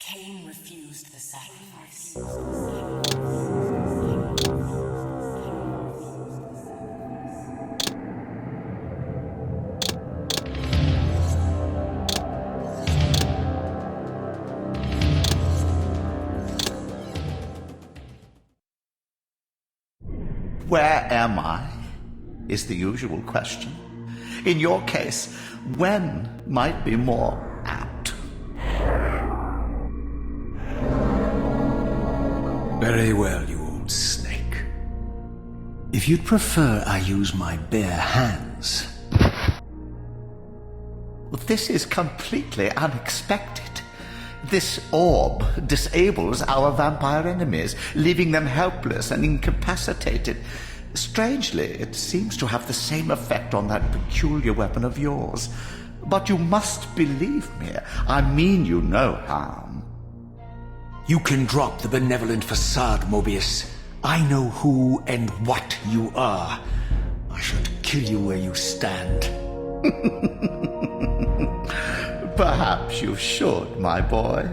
Kain refused the sacrifice. Where am I? Is the usual question. In your case, when might be more apt. Very well, you old snake. If you'd prefer I use my bare hands... This is completely unexpected. This orb disables our vampire enemies, leaving them helpless and incapacitated. Strangely, it seems to have the same effect on that peculiar weapon of yours. But you must believe me. I mean you no harm. You can drop the benevolent facade, Moebius. I know who and what you are. I should kill you where you stand. Perhaps you should, my boy.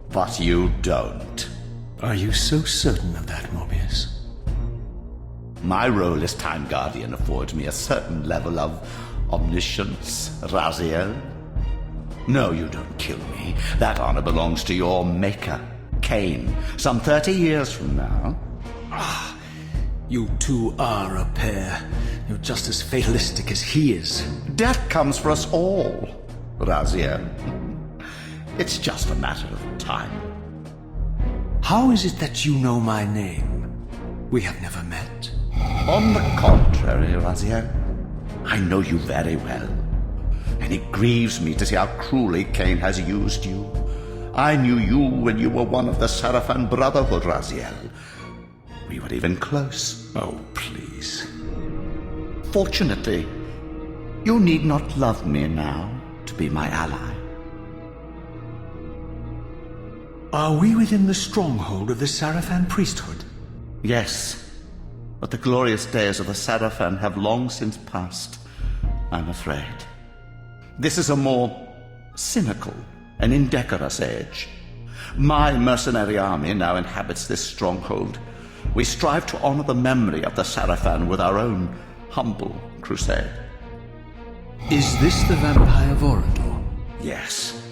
But you don't. Are you so certain of that, Moebius? My role as Time Guardian affords me a certain level of omniscience, Raziel. No, you don't kill me. That honor belongs to your maker, Kain, some 30 years from now. Ah, you two are a pair. You're just as fatalistic as he is. Death comes for us all, Raziel. It's just a matter of time. How is it that you know my name? We have never met. On the contrary, Raziel, I know you very well, and it grieves me to see how cruelly Kain has used you. I knew you when you were one of the Sarafan Brotherhood, Raziel. We were even close. Oh, please. Fortunately, you need not love me now to be my ally. Are we within the stronghold of the Sarafan priesthood? Yes. But the glorious days of the Sarafan have long since passed, I'm afraid. This is a more cynical and indecorous age. My mercenary army now inhabits this stronghold. We strive to honor the memory of the Sarafan with our own humble crusade. Is this the vampire Vorador? Yes.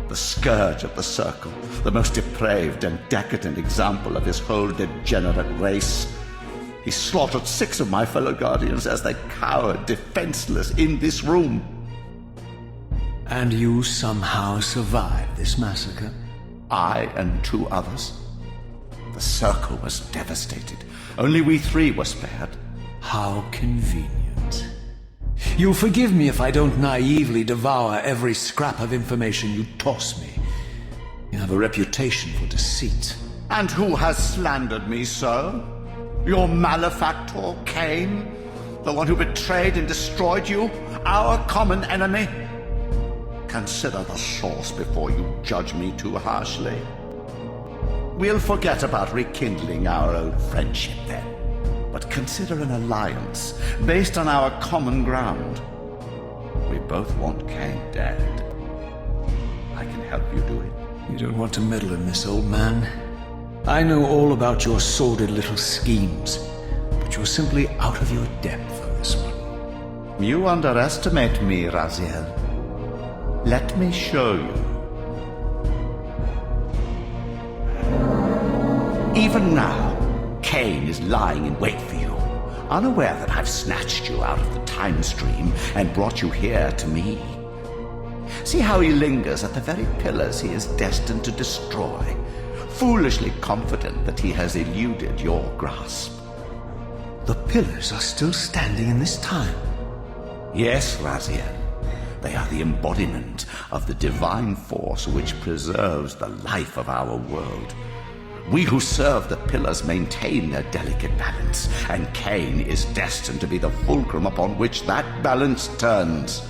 The scourge of the Circle, the most depraved and decadent example of his whole degenerate race. He slaughtered 6 of my fellow Guardians as they cowered defenseless in this room. And you somehow survived this massacre? I and 2 others. The Circle was devastated. Only we 3 were spared. How convenient. You'll forgive me if I don't naively devour every scrap of information you toss me. You have a reputation for deceit. And who has slandered me so? Your malefactor, Kain? The one who betrayed and destroyed you? Our common enemy? Consider the source before you judge me too harshly. We'll forget about rekindling our old friendship then. But consider an alliance based on our common ground. We both want Kain dead. I can help you do it. You don't want to meddle in this, old man. I know all about your sordid little schemes, but you're simply out of your depth on this one. You underestimate me, Raziel. Let me show you. Even now, Kain is lying in wait for you, unaware that I've snatched you out of the time stream and brought you here to me. See how he lingers at the very pillars he is destined to destroy, foolishly confident that he has eluded your grasp. The pillars are still standing in this time. Yes, Raziel. They are the embodiment of the divine force which preserves the life of our world. We who serve the pillars maintain their delicate balance, and Kain is destined to be the fulcrum upon which that balance turns.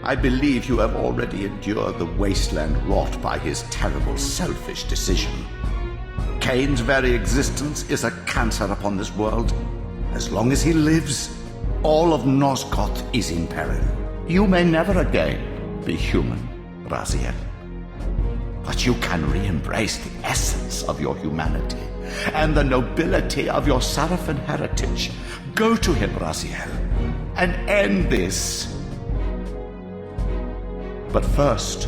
I believe you have already endured the wasteland wrought by his terrible, selfish decision. Kain's very existence is a cancer upon this world. As long as he lives, all of Nosgoth is in peril. You may never again be human, Raziel. but you can re-embrace the essence of your humanity and the nobility of your Sarafan heritage. Go to him, Raziel, and end this. But first,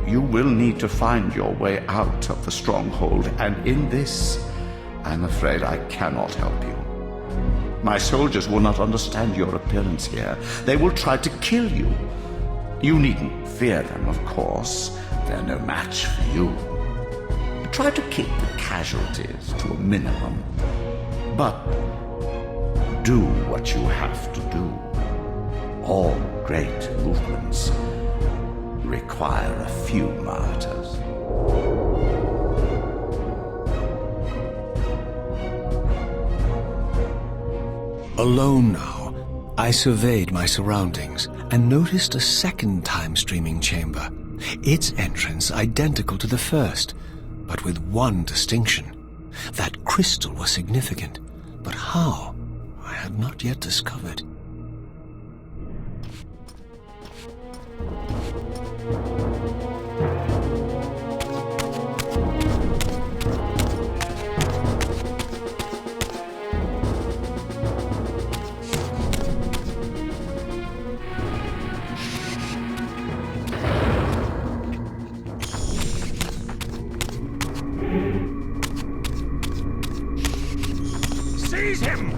you will need to find your way out of the stronghold, and in this, I'm afraid I cannot help you. My soldiers will not understand your appearance here. They will try to kill you. You needn't fear them, of course. They're no match for you. Try to keep the casualties to a minimum. But do what you have to do. All great movements require a few martyrs. Alone now, I surveyed my surroundings and noticed a second time-streaming chamber. Its entrance identical to the first, but with one distinction. That crystal was significant, but how? I had not yet discovered. Seize him!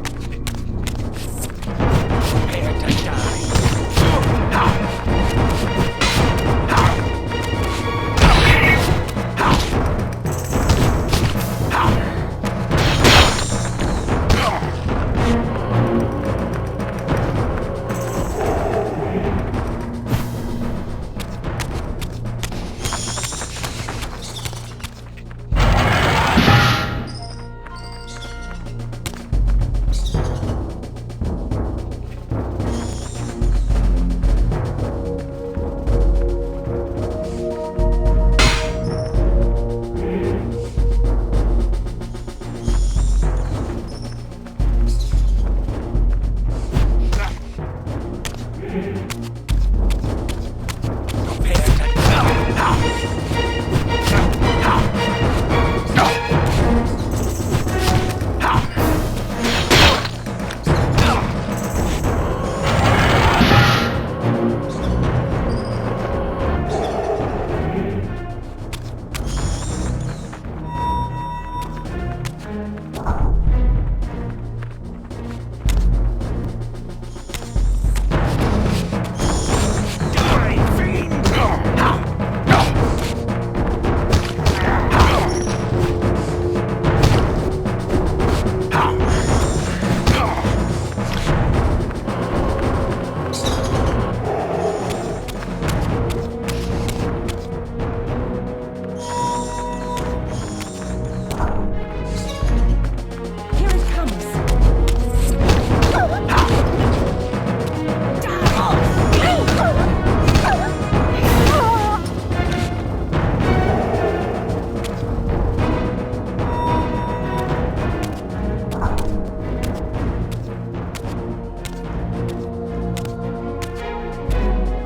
Prepare to die.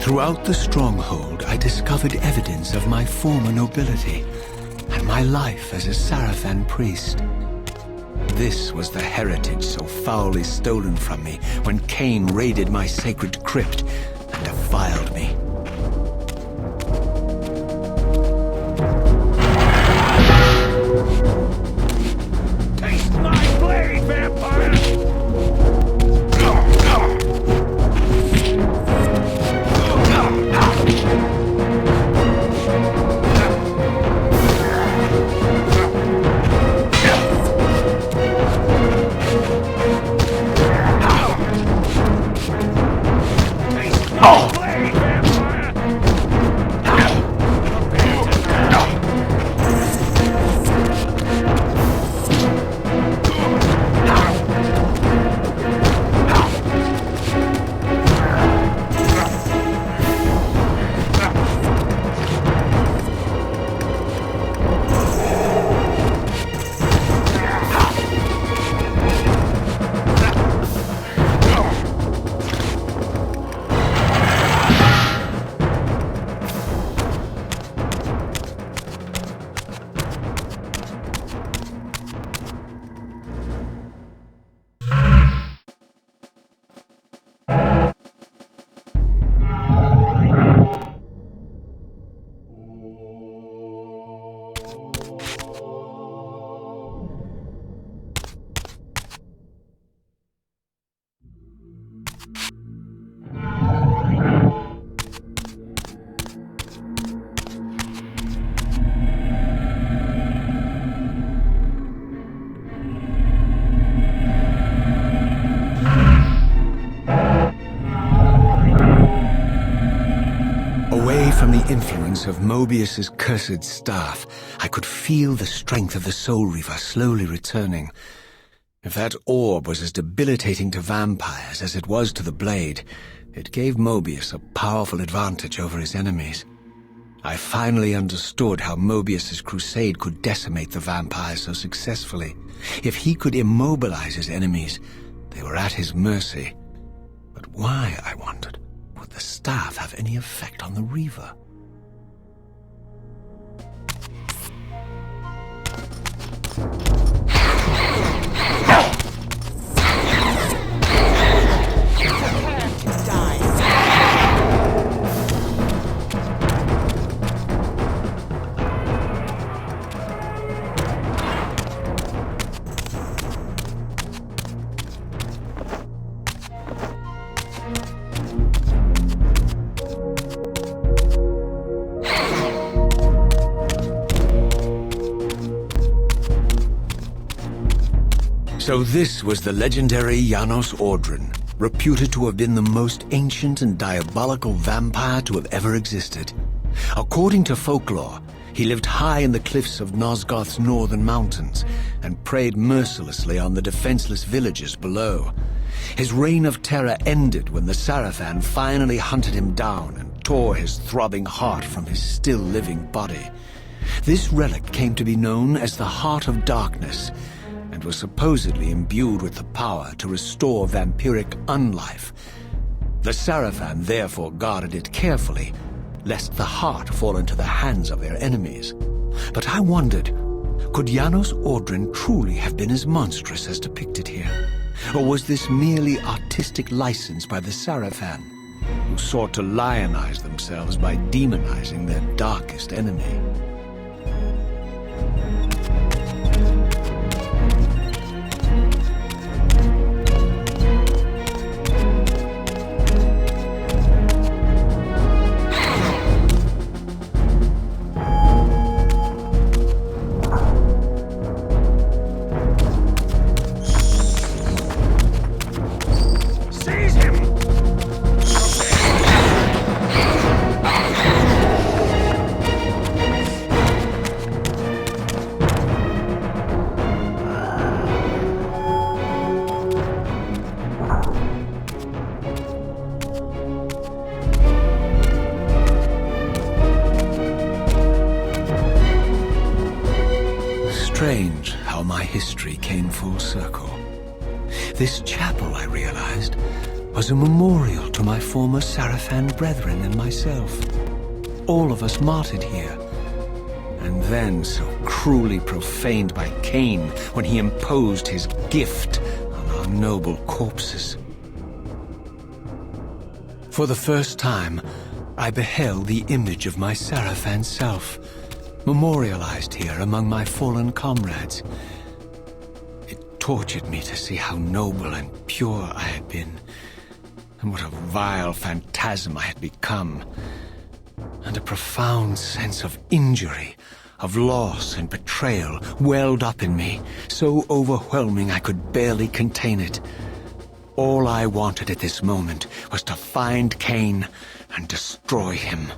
Throughout the stronghold, I discovered evidence of my former nobility and my life as a Sarafan priest. This was the heritage so foully stolen from me when Kain raided my sacred crypt and defiled me. Taste my blade, vampire! Oh! Blade, vampire! from the influence of Moebius's cursed staff, I could feel the strength of the Soul Reaver slowly returning. If that orb was as debilitating to vampires as it was to the blade, it gave Moebius a powerful advantage over his enemies. I finally understood how Moebius's crusade could decimate the vampires so successfully. If he could immobilize his enemies, they were at his mercy. But why, I wondered, would the staff have any effect on the Reaver? So this was the legendary Janos Ordren, reputed to have been the most ancient and diabolical vampire to have ever existed. According to folklore, he lived high in the cliffs of Nosgoth's northern mountains and preyed mercilessly on the defenseless villagers below. His reign of terror ended when the Sarafan finally hunted him down and tore his throbbing heart from his still-living body. This relic came to be known as the Heart of Darkness, and was supposedly imbued with the power to restore vampiric unlife. The Sarafan therefore guarded it carefully, lest the heart fall into the hands of their enemies. But I wondered, could Janos Ordren truly have been as monstrous as depicted here? Or was this merely artistic license by the Sarafan, who sought to lionize themselves by demonizing their darkest enemy? Strange how my history came full circle. This chapel, I realized, was a memorial to my former Sarafan brethren and myself. All of us martyred here, and then so cruelly profaned by Kain when he imposed his gift on our noble corpses. For the first time, I beheld the image of my Sarafan self, memorialized here among my fallen comrades. It tortured me to see how noble and pure I had been, and what a vile phantasm I had become, and a profound sense of injury, of loss and betrayal welled up in me, so overwhelming I could barely contain it. All I wanted at this moment was to find Kain and destroy him.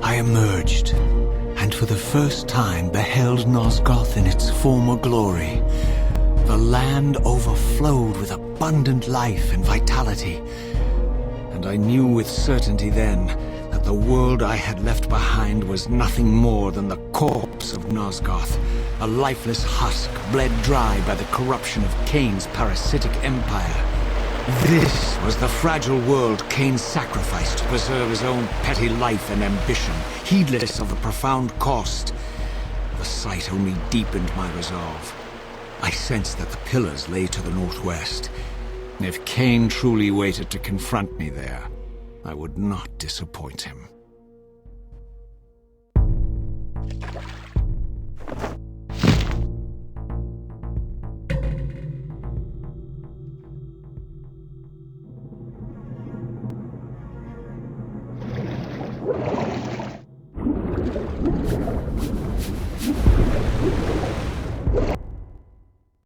I emerged, and for the first time beheld Nosgoth in its former glory. The land overflowed with abundant life and vitality, and I knew with certainty then that the world I had left behind was nothing more than the corpse of Nosgoth, a lifeless husk bled dry by the corruption of Kain's parasitic empire. This was the fragile world Kain sacrificed to preserve his own petty life and ambition, heedless of the profound cost. The sight only deepened my resolve. I sensed that the pillars lay to the northwest. If Kain truly waited to confront me there, I would not disappoint him.